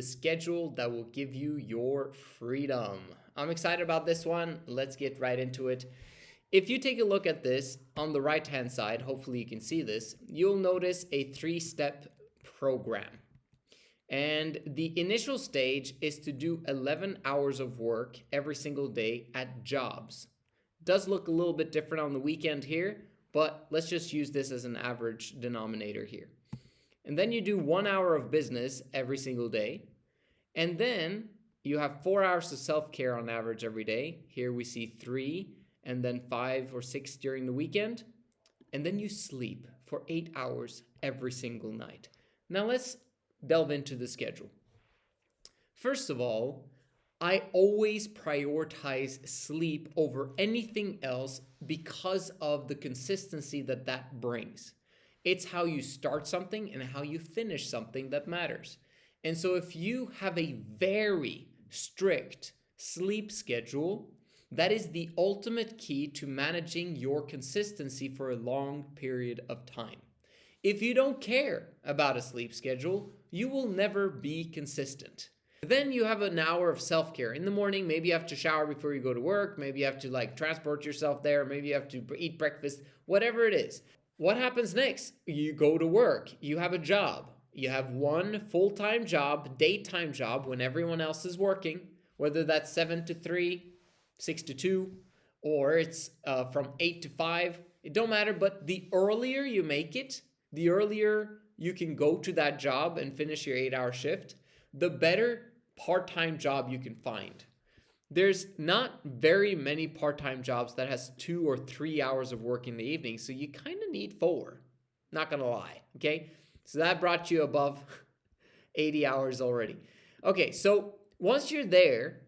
the schedule that will give you your freedom. I'm excited about this one. Let's get right into it. If you take a look at this on the right hand side, hopefully you can see this, you'll notice a 3-step program. And the initial stage is to do 11 hours of work every single day at jobs. Does look a little bit different on the weekend here, but let's just use this as an average denominator here. And then you do 1 hour of business every single day. And then you have 4 hours of self-care on average every day. Here we see 3 and then 5 or 6 during the weekend. And then you sleep for 8 hours every single night. Now let's delve into the schedule. First of all, I always prioritize sleep over anything else because of the consistency that that brings. It's how you start something and how you finish something that matters. And so if you have a very strict sleep schedule, that is the ultimate key to managing your consistency for a long period of time. If you don't care about a sleep schedule, you will never be consistent. Then you have an hour of self-care. In the morning, maybe you have to shower before you go to work. Maybe you have to transport yourself there. Maybe you have to eat breakfast, whatever it is. What happens next? You go to work. You have a job. You have one full-time job, daytime job when everyone else is working, whether that's 7 to 3, 6 to 2, or it's from 8 to 5. It don't matter, but the earlier you make it, the earlier you can go to that job and finish your 8-hour shift, the better part-time job you can find. There's not very many part-time jobs that has 2 or 3 hours of work in the evening, so you kind of need 4. Not gonna lie, okay? So that brought you above 80 hours already. Okay, so once you're there,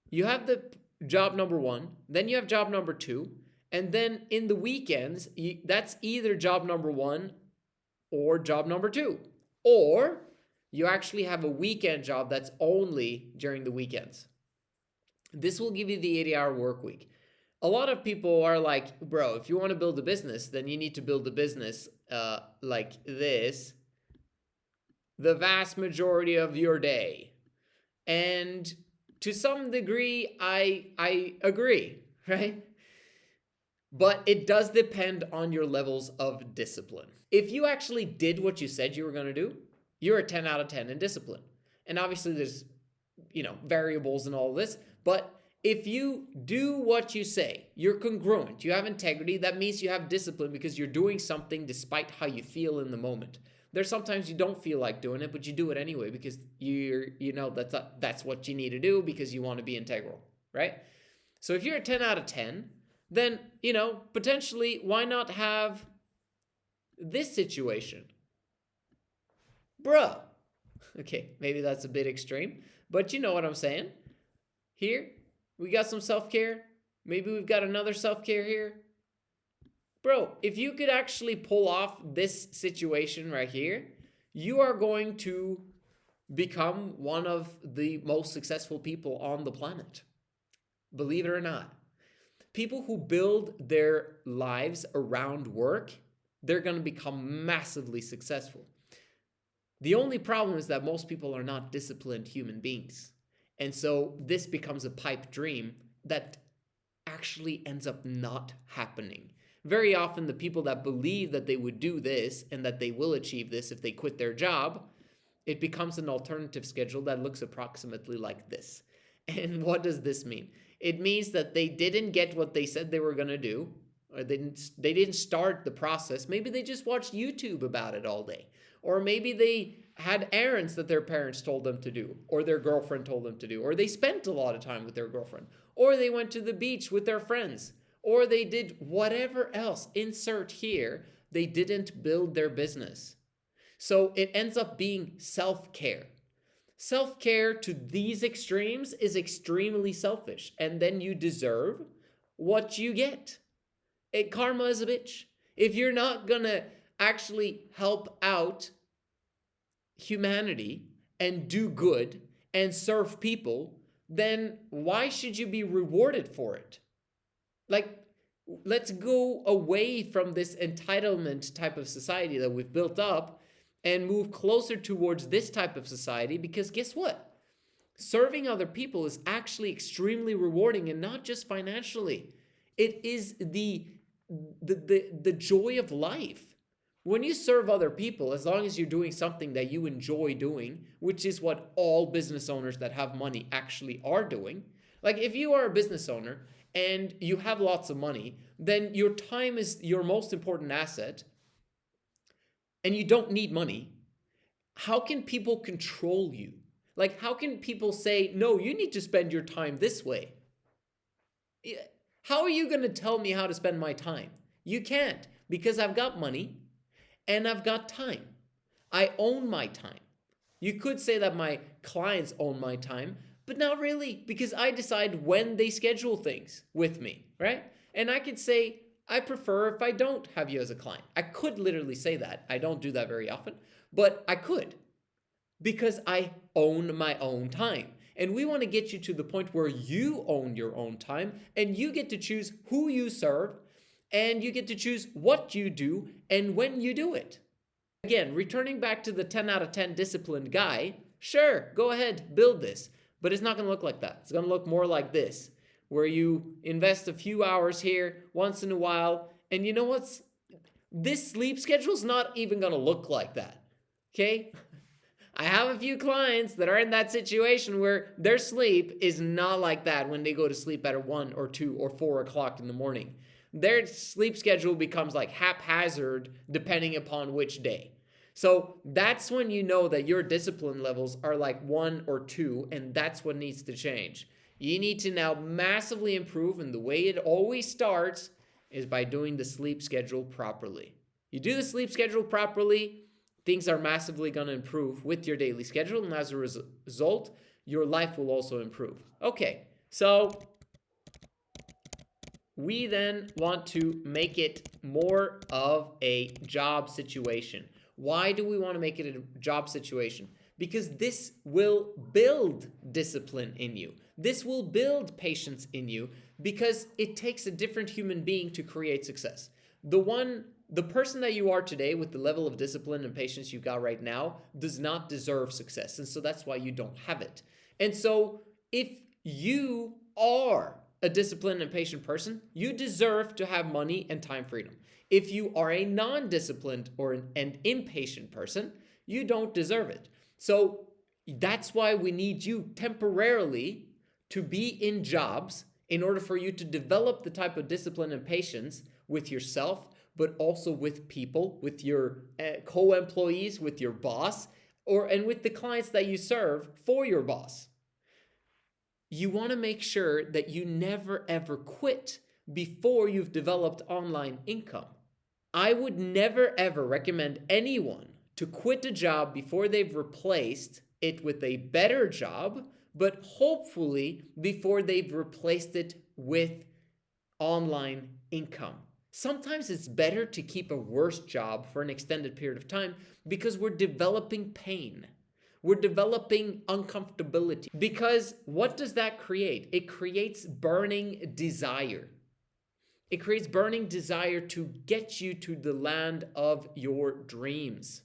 you have the job number 1, then you have job number 2, and then in the weekends, that's either job number 1 or job number 2. Or you actually have a weekend job that's only during the weekends. This will give you the 80-hour work week. A lot of people are like, bro, if you want to build a business, then you need to build a business like this the vast majority of your day. And to some degree, I agree, right? But it does depend on your levels of discipline. If you actually did what you said you were going to do, you're a 10 out of 10 in discipline. And obviously there's, variables in all this. But if you do what you say, you're congruent, you have integrity, that means you have discipline because you're doing something despite how you feel in the moment. There's sometimes you don't feel like doing it, but you do it anyway because that's what you need to do because you want to be integral, right? So if you're a 10 out of 10, then, potentially why not have this situation? Bruh. Okay, maybe that's a bit extreme, but you know what I'm saying. Here, we got some self-care. Maybe we've got another self-care here. Bro, if you could actually pull off this situation right here, you are going to become one of the most successful people on the planet. Believe it or not. People who build their lives around work, they're going to become massively successful. The only problem is that most people are not disciplined human beings. And so this becomes a pipe dream that actually ends up not happening. Very often the people that believe that they would do this and that they will achieve this if they quit their job, it becomes an alternative schedule that looks approximately like this. And what does this mean? It means that they didn't get what they said they were going to do, or they didn't start the process. Maybe they just watched YouTube about it all day. Or maybe they had errands that their parents told them to do, or their girlfriend told them to do, or they spent a lot of time with their girlfriend, or they went to the beach with their friends, or they did whatever else. Insert here, they didn't build their business. So it ends up being self-care. Self-care to these extremes is extremely selfish, and then you deserve what you get. Karma is a bitch. If you're not gonna actually help out humanity and do good and serve people, then why should you be rewarded for it? Let's go away from this entitlement type of society that we've built up and move closer towards this type of society, because guess what? Serving other people is actually extremely rewarding, and not just financially. It is the joy of life. When you serve other people, as long as you're doing something that you enjoy doing, which is what all business owners that have money actually are doing. Like if you are a business owner and you have lots of money, then your time is your most important asset and you don't need money. How can people control you? Like, how can people say, no, you need to spend your time this way? How are you going to tell me how to spend my time? You can't, because I've got money and I've got time. I own my time. You could say that my clients own my time, but not really, because I decide when they schedule things with me, right? And I could say, I prefer if I don't have you as a client. I could literally say that. I don't do that very often, but I could, because I own my own time. And we want to get you to the point where you own your own time and you get to choose who you serve and you get to choose what you do and when you do it. Again, returning back to the 10 out of 10 disciplined guy, sure, go ahead, build this. But it's not going to look like that. It's going to look more like this, where you invest a few hours here once in a while. And you know what's? This sleep schedule is not even going to look like that. Okay? I have a few clients that are in that situation where their sleep is not like that when they go to sleep at 1 or 2 or 4 o'clock in the morning. Their sleep schedule becomes like haphazard depending upon which day. So that's when you know that your discipline levels are like 1 or 2, and that's what needs to change. You need to now massively improve, and the way it always starts is by doing the sleep schedule properly. You do the sleep schedule properly, things are massively going to improve with your daily schedule, and as a result, your life will also improve. Okay, so we then want to make it more of a job situation. Why do we want to make it a job situation? Because this will build discipline in you. This will build patience in you, because it takes a different human being to create success. The person that you are today with the level of discipline and patience you got right now does not deserve success. And so that's why you don't have it. And so if you are a disciplined and patient person, you deserve to have money and time freedom. If you are a non-disciplined or an impatient person, you don't deserve it. So that's why we need you temporarily to be in jobs in order for you to develop the type of discipline and patience with yourself, but also with people, with your co-employees, with your boss, and with the clients that you serve for your boss. You want to make sure that you never ever quit before you've developed online income. I would never ever recommend anyone to quit a job before they've replaced it with a better job, but hopefully before they've replaced it with online income. Sometimes it's better to keep a worse job for an extended period of time because we're developing pain. We're developing uncomfortability. Because what does that create? It creates burning desire. It creates burning desire to get you to the land of your dreams.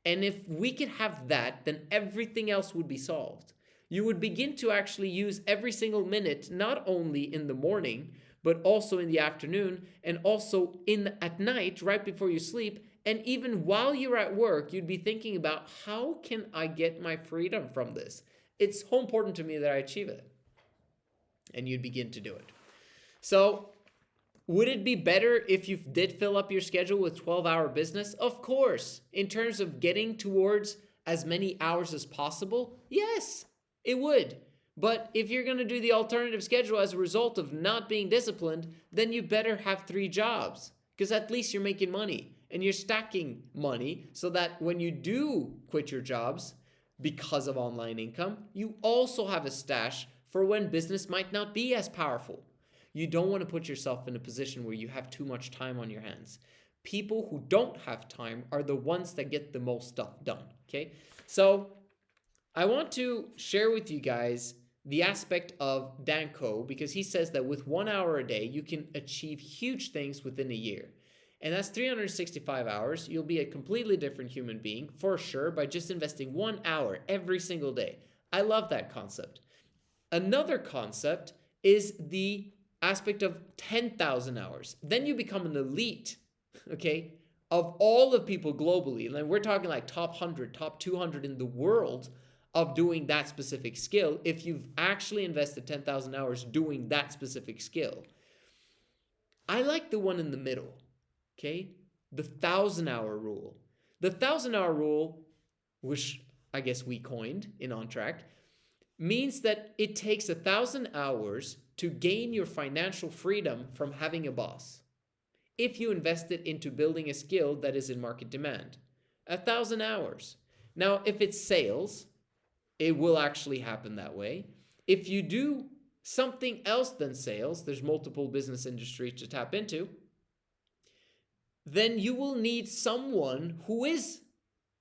And if we could have that, then everything else would be solved. You would begin to actually use every single minute, not only in the morning, but also in the afternoon, and also at night, right before you sleep. And even while you're at work, you'd be thinking about, how can I get my freedom from this? It's so important to me that I achieve it. And you'd begin to do it. So would it be better if you did fill up your schedule with 12-hour business? Of course. In terms of getting towards as many hours as possible, yes, it would. But if you're going to do the alternative schedule as a result of not being disciplined, then you better have 3 jobs, because at least you're making money and you're stacking money so that when you do quit your jobs because of online income, you also have a stash for when business might not be as powerful. You don't want to put yourself in a position where you have too much time on your hands. People who don't have time are the ones that get the most stuff done, okay? So I want to share with you guys the aspect of Danko, because he says that with 1 hour a day, you can achieve huge things within a year. And that's 365 hours. You'll be a completely different human being for sure by just investing 1 hour every single day. I love that concept. Another concept is the aspect of 10,000 hours. Then you become an elite, okay, of all of people globally. And we're talking like top 100, top 200 in the world of doing that specific skill if you've actually invested 10,000 hours doing that specific skill. I like the one in the middle, okay? The 1,000-hour rule. The 1,000-hour rule, which I guess we coined in OnTrack, means that it takes 1,000 hours to gain your financial freedom from having a boss. If you invest it into building a skill that is in market demand. 1,000 hours. Now, if it's sales, it will actually happen that way. If you do something else than sales, there's multiple business industries to tap into, then you will need someone who is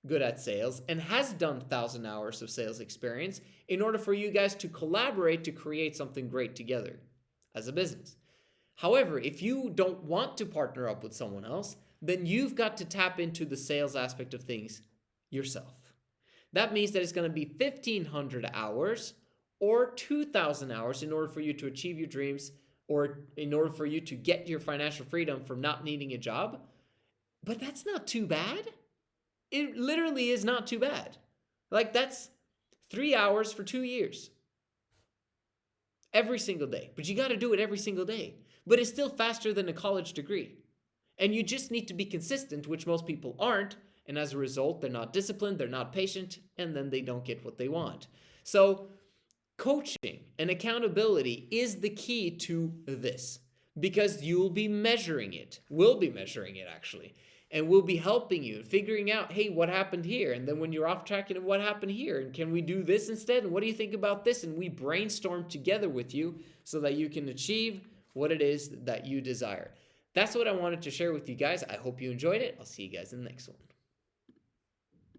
good at sales and has done 1,000 hours of sales experience in order for you guys to collaborate to create something great together as a business. However, if you don't want to partner up with someone else, then you've got to tap into the sales aspect of things yourself. That means that it's going to be 1,500 hours or 2,000 hours in order for you to achieve your dreams or in order for you to get your financial freedom from not needing a job. But that's not too bad. It literally is not too bad. Like that's 3 hours for 2 years. Every single day. But you got to do it every single day. But it's still faster than a college degree. And you just need to be consistent, which most people aren't. And as a result, they're not disciplined, they're not patient, and then they don't get what they want. So coaching and accountability is the key to this because you'll be measuring it. We'll be measuring it actually. And we'll be helping you figuring out, hey, what happened here? And then when you're off track, what happened here? And can we do this instead? And what do you think about this? And we brainstorm together with you so that you can achieve what it is that you desire. That's what I wanted to share with you guys. I hope you enjoyed it. I'll see you guys in the next one.